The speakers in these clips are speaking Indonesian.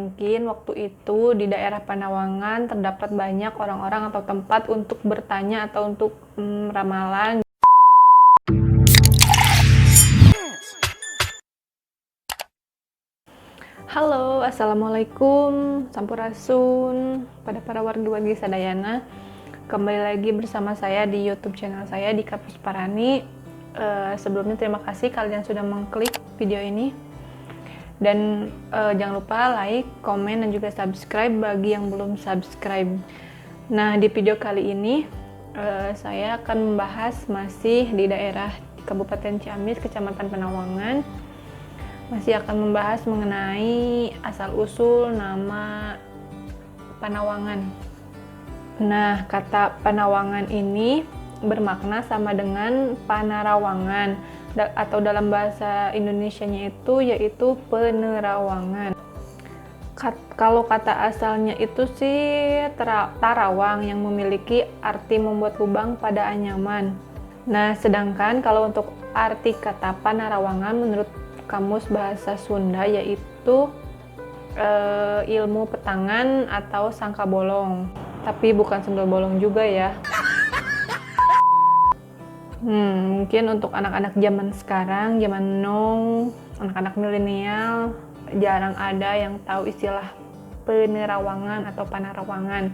mungkin waktu itu di daerah Panawangan terdapat banyak orang-orang atau tempat untuk bertanya atau untuk ramalan. Halo, assalamualaikum, sampurasun pada para wargi-wargi sadayana. Kembali lagi bersama saya di YouTube channel saya di Kapus Parani. Sebelumnya terima kasih kalian sudah mengklik video ini. Dan jangan lupa like, komen, dan juga subscribe bagi yang belum subscribe. Nah, di video kali ini saya akan membahas masih di daerah Kabupaten Ciamis, Kecamatan Panawangan. Masih akan membahas mengenai asal-usul nama Panawangan. Nah, kata Panawangan ini bermakna sama dengan Panarawangan, atau dalam bahasa Indonesianya itu yaitu penerawangan. Kalau kata asalnya itu sih tarawang yang memiliki arti membuat lubang pada anyaman. Nah, sedangkan kalau untuk arti kata Panarawangan menurut Kamus Bahasa Sunda yaitu ilmu petangan atau sangka bolong. Tapi bukan sundel bolong juga ya. Mungkin untuk anak-anak zaman sekarang, zaman now, anak-anak milenial jarang ada yang tahu istilah penerawangan atau panarawangan.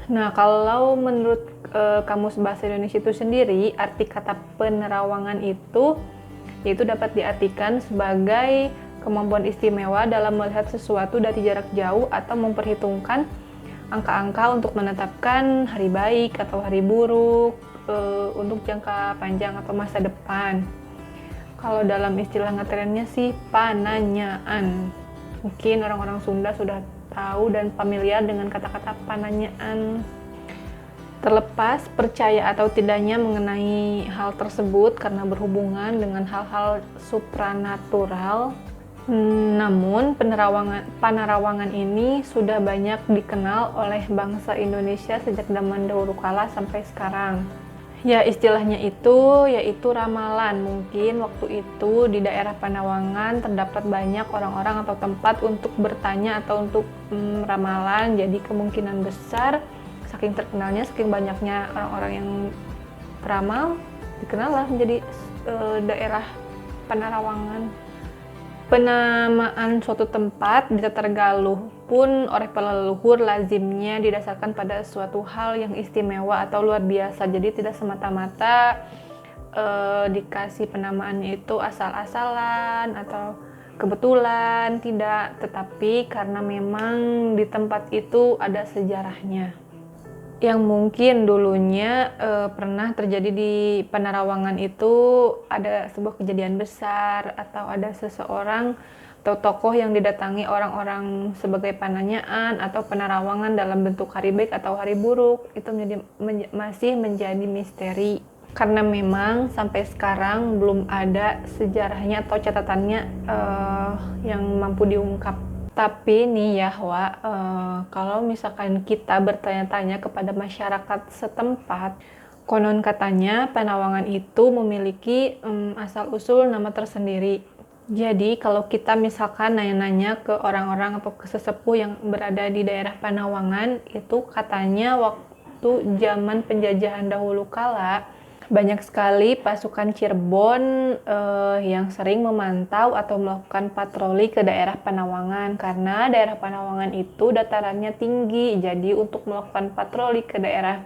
Nah, kalau menurut Kamus Bahasa Indonesia itu sendiri, arti kata penerawangan itu yaitu dapat diartikan sebagai kemampuan istimewa dalam melihat sesuatu dari jarak jauh atau memperhitungkan angka-angka untuk menetapkan hari baik atau hari buruk untuk jangka panjang atau masa depan. Kalau dalam istilah ngetrennya sih pananyaan. Mungkin orang-orang Sunda sudah tahu dan familiar dengan kata-kata pananyaan. Terlepas percaya atau tidaknya mengenai hal tersebut karena berhubungan dengan hal-hal supranatural, namun panarawangan ini sudah banyak dikenal oleh bangsa Indonesia sejak zaman dahulu kala sampai sekarang. Ya, istilahnya itu yaitu ramalan. Mungkin waktu itu di daerah Panawangan terdapat banyak orang-orang atau tempat untuk bertanya atau untuk ramalan. Jadi kemungkinan besar saking terkenalnya, saking banyaknya orang-orang yang beramal, dikenallah menjadi daerah Panarawangan. Penamaan suatu tempat di Tatargaluh pun oleh para leluhur lazimnya didasarkan pada suatu hal yang istimewa atau luar biasa. Jadi tidak semata-mata dikasih penamaannya itu asal-asalan atau kebetulan, tidak. Tetapi karena memang di tempat itu ada sejarahnya. Yang mungkin dulunya pernah terjadi di Panarawangan itu ada sebuah kejadian besar atau ada seseorang atau tokoh yang didatangi orang-orang sebagai pananyaan atau penerawangan dalam bentuk hari baik atau hari buruk. Itu masih menjadi misteri karena memang sampai sekarang belum ada sejarahnya atau catatannya yang mampu diungkap. Tapi nih ya kalau misalkan kita bertanya-tanya kepada masyarakat setempat, konon katanya Panawangan itu memiliki asal-usul nama tersendiri. Jadi kalau kita misalkan nanya-nanya ke orang-orang atau ke sesepuh yang berada di daerah Panawangan, itu katanya waktu zaman penjajahan dahulu kala, banyak sekali pasukan Cirebon yang sering memantau atau melakukan patroli ke daerah Panawangan karena daerah Panawangan itu datarannya tinggi. Jadi untuk melakukan patroli ke daerah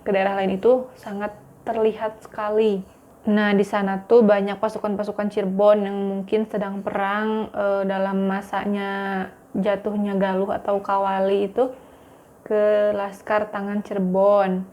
lain itu sangat terlihat sekali. Nah, di sana tuh banyak pasukan-pasukan Cirebon yang mungkin sedang perang dalam masanya jatuhnya Galuh atau Kawali itu ke Laskar Tangan Cirebon.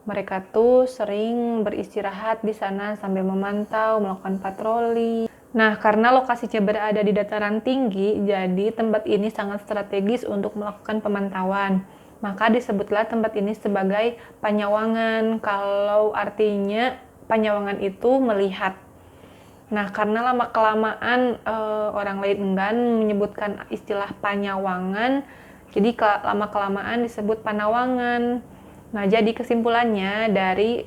Mereka tuh sering beristirahat di sana sambil memantau, melakukan patroli. Nah, karena lokasinya berada di dataran tinggi, jadi tempat ini sangat strategis untuk melakukan pemantauan. Maka disebutlah tempat ini sebagai Panyawangan, kalau artinya Panyawangan itu melihat. Nah, karena lama-kelamaan orang lain enggan menyebutkan istilah Panyawangan, jadi lama-kelamaan disebut Panawangan. Nah, jadi kesimpulannya dari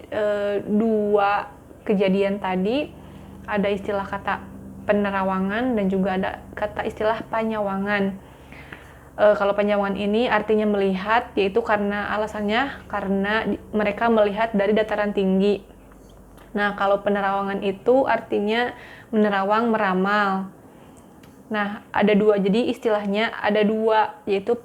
dua kejadian tadi, ada istilah kata penerawangan dan juga ada kata istilah Panyawangan. Kalau Panyawangan ini artinya melihat, yaitu alasannya karena mereka melihat dari dataran tinggi. Nah, kalau penerawangan itu artinya menerawang, meramal. Nah, ada dua, jadi istilahnya ada dua, yaitu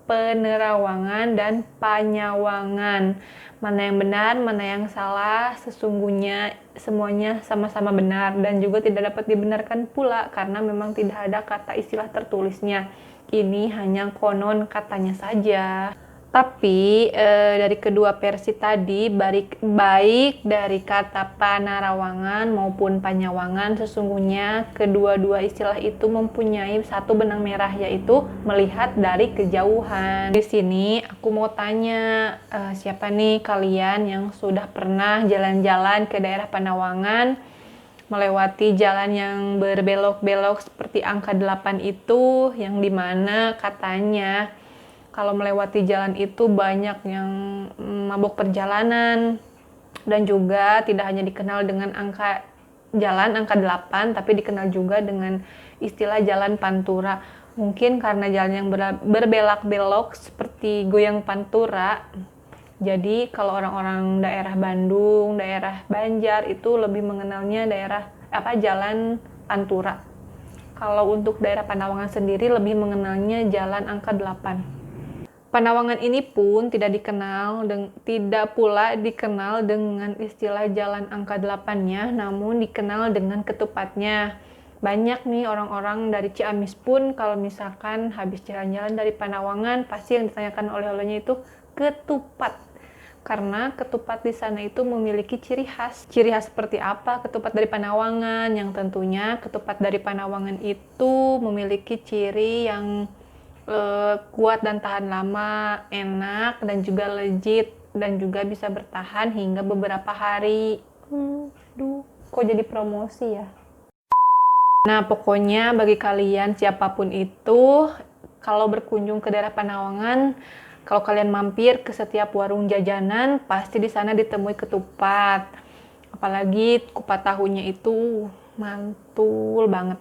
penerawangan dan panyawangan. Mana yang benar, mana yang salah, sesungguhnya semuanya sama-sama benar dan juga tidak dapat dibenarkan pula karena memang tidak ada kata istilah tertulisnya. Ini hanya konon katanya saja. Tapi dari kedua versi tadi, baik dari kata panarawangan maupun panyawangan, sesungguhnya kedua-dua istilah itu mempunyai satu benang merah, yaitu melihat dari kejauhan. Di sini aku mau tanya, siapa nih kalian yang sudah pernah jalan-jalan ke daerah Panawangan, melewati jalan yang berbelok-belok seperti angka 8 itu, yang dimana katanya kalau melewati jalan itu banyak yang mabuk perjalanan, dan juga tidak hanya dikenal dengan jalan angka 8, tapi dikenal juga dengan istilah jalan pantura. Mungkin karena jalan yang berbelok-belok seperti goyang pantura, jadi kalau orang-orang daerah Bandung, daerah Banjar itu lebih mengenalnya jalan pantura. Kalau untuk daerah Panawangan sendiri lebih mengenalnya jalan angka 8. Panawangan ini pun tidak pula dikenal dengan istilah jalan angka 8-nya, namun dikenal dengan ketupatnya. Banyak nih orang-orang dari Ciamis pun kalau misalkan habis jalan-jalan dari Panawangan, pasti yang ditanyakan oleh-olehnya itu ketupat. Karena ketupat di sana itu memiliki ciri khas. Ciri khas seperti apa ketupat dari Panawangan? Yang tentunya ketupat dari Panawangan itu memiliki ciri yang kuat dan tahan lama, enak dan juga legit, dan juga bisa bertahan hingga beberapa hari. Kok jadi promosi ya? Nah, pokoknya bagi kalian siapapun itu, kalau berkunjung ke daerah Panawangan, kalau kalian mampir ke setiap warung jajanan, pasti di sana ditemui ketupat. Apalagi kupat tahunya itu mantul banget.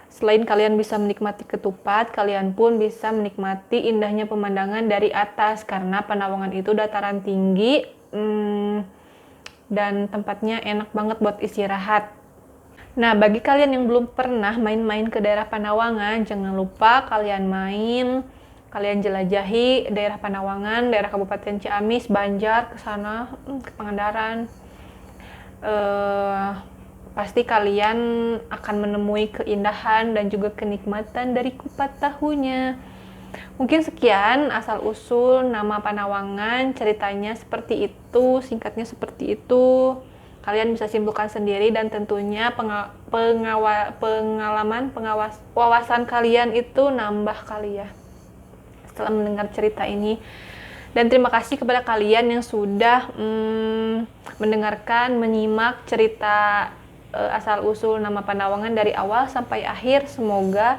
Selain kalian bisa menikmati ketupat, kalian pun bisa menikmati indahnya pemandangan dari atas karena Panawangan itu dataran tinggi dan tempatnya enak banget buat istirahat. Nah, bagi kalian yang belum pernah main-main ke daerah Panawangan, jangan lupa kalian jelajahi daerah Panawangan, daerah Kabupaten Ciamis, Banjar, ke sana, ke Pangandaran. Pasti kalian akan menemui keindahan dan juga kenikmatan dari kupat tahunya. Mungkin sekian asal-usul nama Panawangan, ceritanya seperti itu, singkatnya seperti itu. Kalian bisa simpulkan sendiri dan tentunya wawasan kalian itu nambah kali ya setelah mendengar cerita ini. Dan terima kasih kepada kalian yang sudah menyimak cerita asal-usul nama Panawangan dari awal sampai akhir. Semoga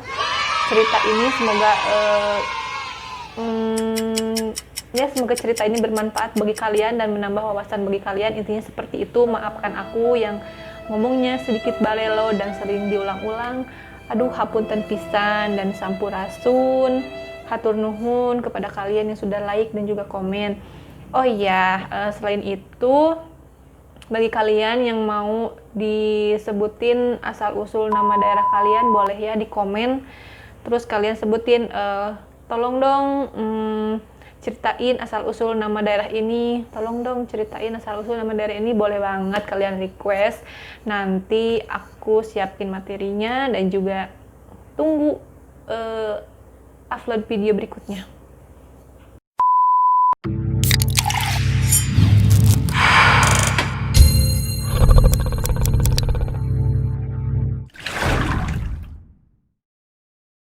cerita ini bermanfaat bagi kalian dan menambah wawasan bagi kalian. Intinya seperti itu. Maafkan aku yang ngomongnya sedikit balelo dan sering diulang-ulang. Aduh, hapunten pisan dan sampurasun. Hatur nuhun kepada kalian yang sudah like dan juga komen. Oh iya, selain itu, bagi kalian yang mau disebutin asal-usul nama daerah kalian, boleh ya di komen. Terus kalian sebutin, tolong dong ceritain asal-usul nama daerah ini. Tolong dong ceritain asal-usul nama daerah ini. Boleh banget kalian request. Nanti aku siapin materinya dan juga tunggu upload video berikutnya.